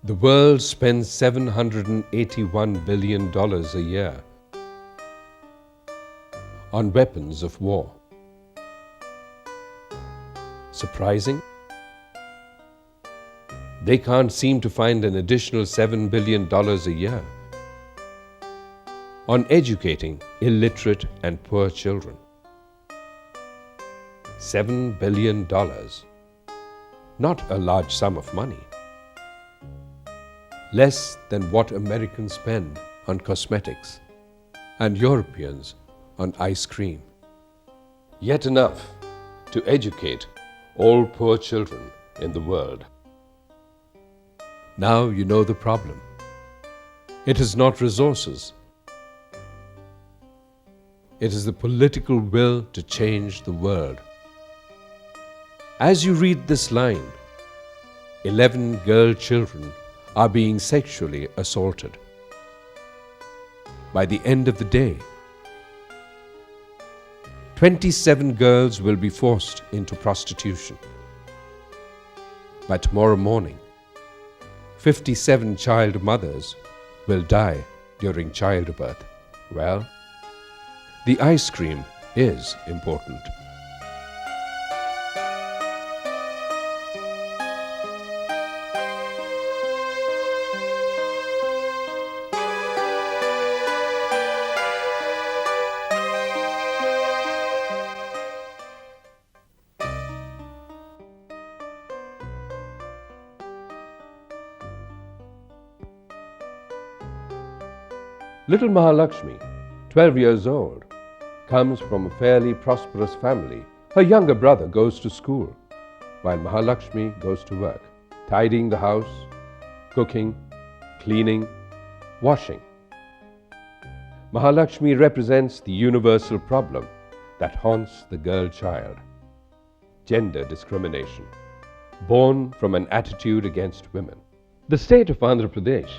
The world spends $781 billion a year on weapons of war. Surprising? They can't seem to find an additional $7 billion a year on educating illiterate and poor children. $7 billion. Not a large sum of money. Less than what Americans spend on cosmetics and Europeans on ice cream. Yet enough to educate all poor children in the world. Now you know the problem. It is not resources. It is the political will to change the world. As you read this line, 11 girl children are being sexually assaulted. By the end of the day, 27 girls will be forced into prostitution. By tomorrow morning, 57 child mothers will die during childbirth. Well, the ice cream is important. Little Mahalakshmi, 12 years old, comes from a fairly prosperous family. Her younger brother goes to school, while Mahalakshmi goes to work, tidying the house, cooking, cleaning, washing. Mahalakshmi represents the universal problem that haunts the girl child: gender discrimination, born from an attitude against women. The state of Andhra Pradesh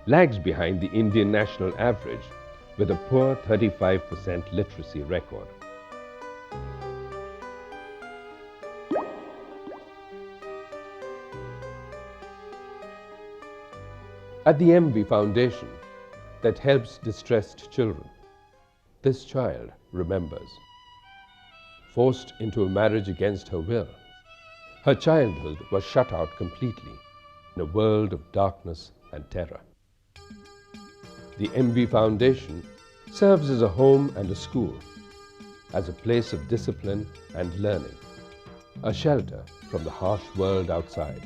lags behind the Indian national average with a poor 35% literacy record. At the MV Foundation that helps distressed children, this child remembers. Forced into a marriage against her will, her childhood was shut out completely in a world of darkness and terror. The MV Foundation serves as a home and a school, as a place of discipline and learning, a shelter from the harsh world outside.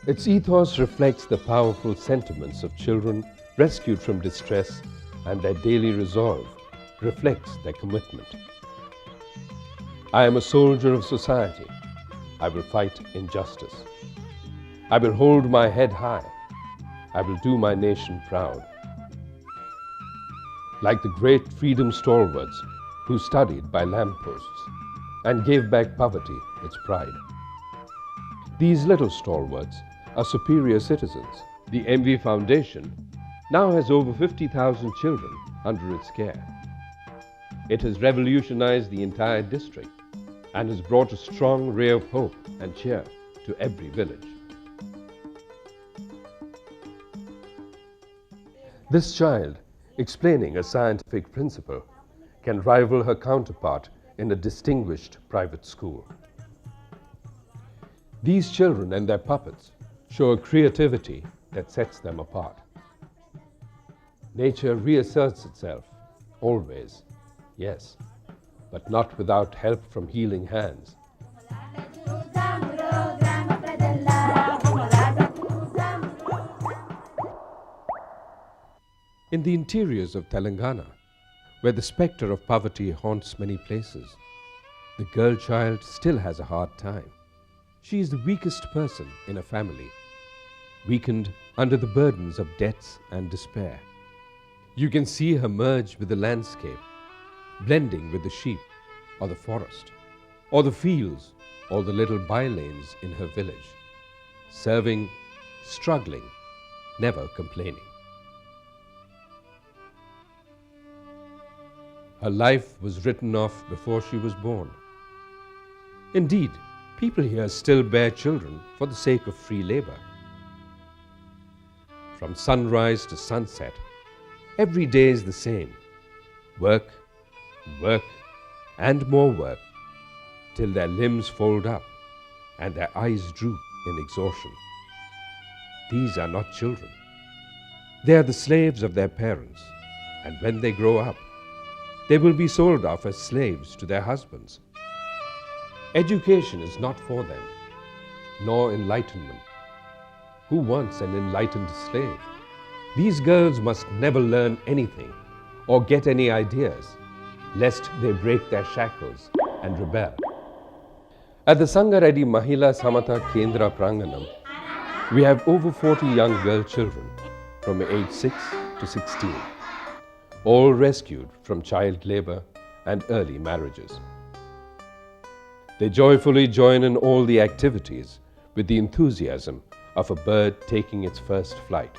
Its ethos reflects the powerful sentiments of children rescued from distress, and their daily resolve reflects their commitment. I am a soldier of society. I will fight injustice. I will hold my head high. I will do my nation proud. Like the great freedom stalwarts who studied by lampposts and gave back poverty its pride. These little stalwarts are superior citizens. The MV Foundation now has over 50,000 children under its care. It has revolutionized the entire district and has brought a strong ray of hope and cheer to every village. This child, explaining a scientific principle, can rival her counterpart in a distinguished private school. These children and their puppets show a creativity that sets them apart. Nature reasserts itself, always, yes, but not without help from healing hands. In the interiors of Telangana, where the spectre of poverty haunts many places, the girl child still has a hard time. She is the weakest person in a family, weakened under the burdens of debts and despair. You can see her merge with the landscape, blending with the sheep or the forest, or the fields or the little bylanes in her village, serving, struggling, never complaining. Her life was written off before she was born. Indeed, People here still bear children for the sake of free labor. From sunrise to sunset, every day is the same. Work, work, and more work, till their limbs fold up and their eyes droop in exhaustion. These are not children. They are the slaves of their parents, and when they grow up, they will be sold off as slaves to their husbands. Education is not for them, nor enlightenment. Who wants an enlightened slave? These girls must never learn anything or get any ideas, lest they break their shackles and rebel. At the Sangareddy Mahila Samata Kendra Pranganam, we have over 40 young girl children from age 6 to 16, all rescued from child labor and early marriages. They joyfully join in all the activities with the enthusiasm of a bird taking its first flight.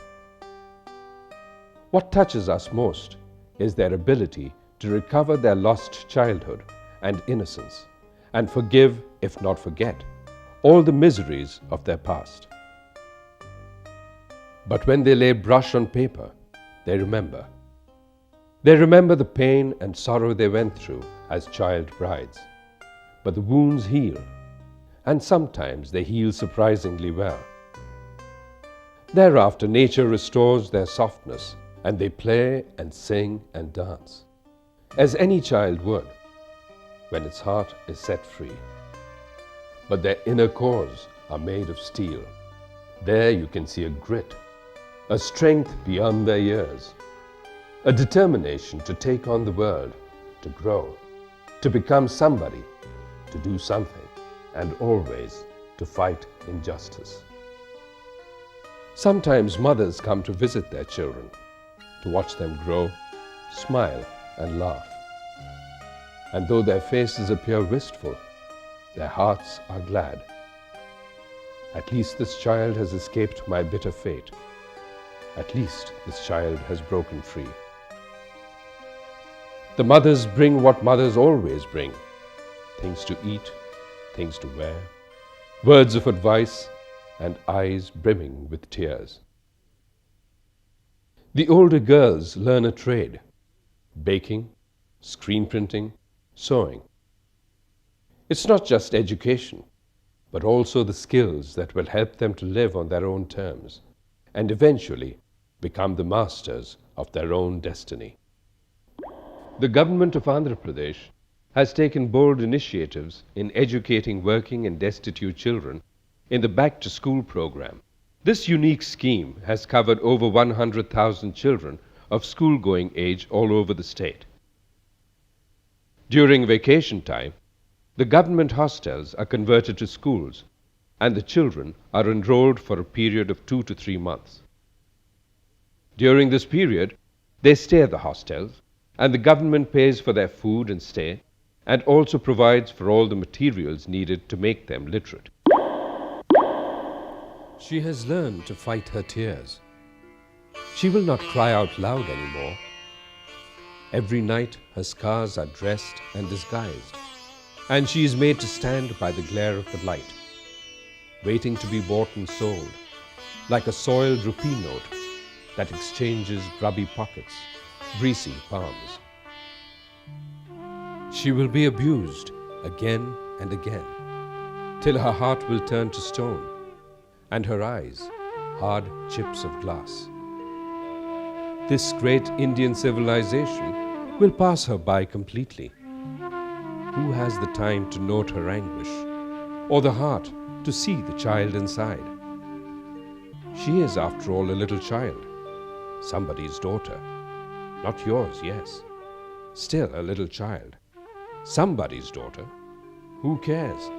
What touches us most is their ability to recover their lost childhood and innocence and forgive, if not forget, all the miseries of their past. But when they lay brush on paper, they remember. They remember the pain and sorrow they went through as child brides. But the wounds heal, and sometimes they heal surprisingly well. Thereafter, nature restores their softness, and they play and sing and dance, as any child would, when its heart is set free. But their inner cores are made of steel. There you can see a grit, a strength beyond their years, a determination to take on the world, to grow, to become somebody, to do something, and always to fight injustice. Sometimes mothers come to visit their children, to watch them grow, smile, and laugh. And though their faces appear wistful, their hearts are glad. At least this child has escaped my bitter fate. At least this child has broken free. The mothers bring what mothers always bring: things to eat, things to wear, words of advice, and eyes brimming with tears. The older girls learn a trade: baking, screen printing, sewing. It's not just education, but also the skills that will help them to live on their own terms and eventually become the masters of their own destiny. The government of Andhra Pradesh has taken bold initiatives in educating working and destitute children in the Back to School program. This unique scheme has covered over 100,000 children of school-going age all over the state. During vacation time, the government hostels are converted to schools, and the children are enrolled for a period of 2 to 3 months. During this period, they stay at the hostels, and the government pays for their food and stay, and also provides for all the materials needed to make them literate. She has learned to fight her tears. She will not cry out loud anymore. Every night her scars are dressed and disguised, and she is made to stand by the glare of the light, waiting to be bought and sold, like a soiled rupee note that exchanges grubby pockets, greasy palms. She will be abused again and again, till her heart will turn to stone, and her eyes hard chips of glass. This great Indian civilization will pass her by completely. Who has the time to note her anguish, or the heart to see the child inside? She is, after all, a little child, somebody's daughter. Not yours, yes. Still a little child. Somebody's daughter. Who cares?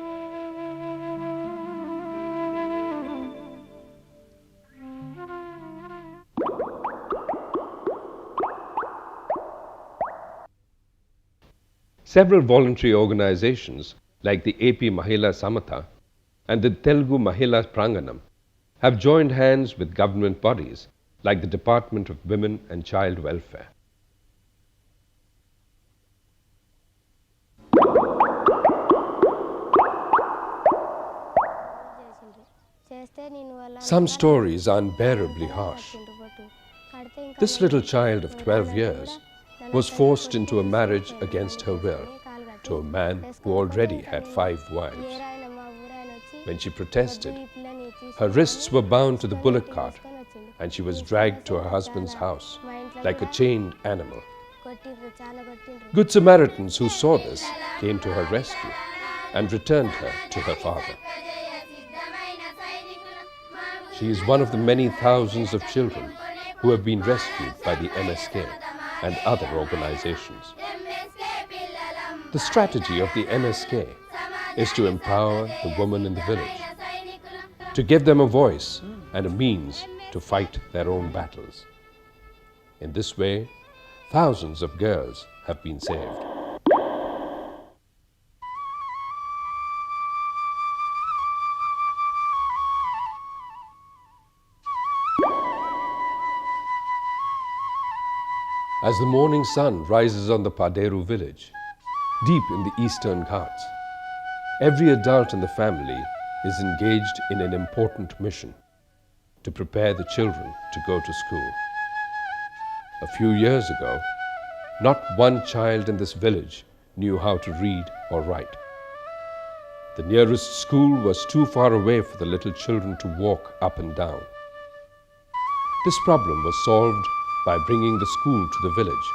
Several voluntary organizations like the AP Mahila Samata and the Telugu Mahila Pranganam have joined hands with government bodies like the Department of Women and Child Welfare. Some stories are unbearably harsh. This little child of 12 years was forced into a marriage against her will to a man who already had 5 wives. When she protested, her wrists were bound to the bullock cart and she was dragged to her husband's house like a chained animal. Good Samaritans who saw this came to her rescue and returned her to her father. She is one of the many thousands of children who have been rescued by the MSK and other organizations. The strategy of the MSK is to empower the women in the village, to give them a voice and a means to fight their own battles. In this way, thousands of girls have been saved. As the morning sun rises on the Paderu village, deep in the eastern Ghats, every adult in the family is engaged in an important mission to prepare the children to go to school. A few years ago, not one child in this village knew how to read or write. The nearest school was too far away for the little children to walk up and down. This problem was solved by bringing the school to the village,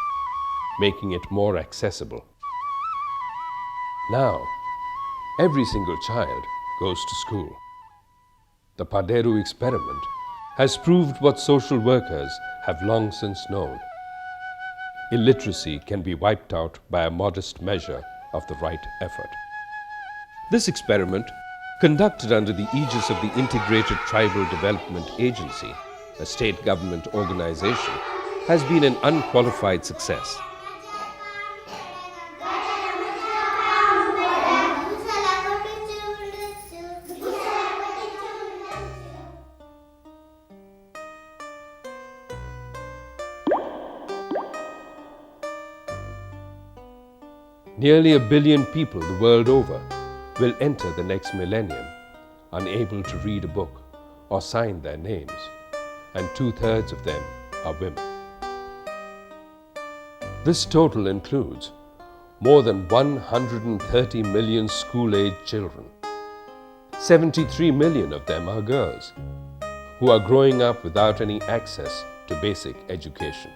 making it more accessible. Now, every single child goes to school. The Paderu experiment has proved what social workers have long since known. Illiteracy can be wiped out by a modest measure of the right effort. This experiment, conducted under the aegis of the Integrated Tribal Development Agency, a state government organization, has been an unqualified success. Nearly 1 billion people the world over will enter the next millennium unable to read a book or sign their names, and 2/3 of them are women. This total includes more than 130 million school-age children. 73 million of them are girls who are growing up without any access to basic education.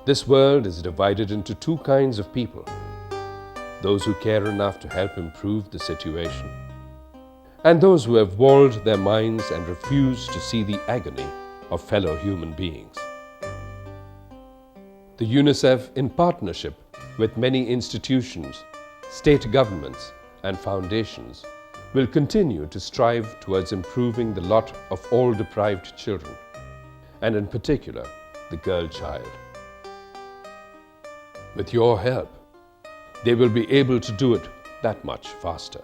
This world is divided into 2 kinds of people: those who care enough to help improve the situation, and those who have walled their minds and refuse to see the agony of fellow human beings. The UNICEF, in partnership with many institutions, state governments, and foundations, will continue to strive towards improving the lot of all deprived children, and in particular, the girl child. With your help, they will be able to do it that much faster.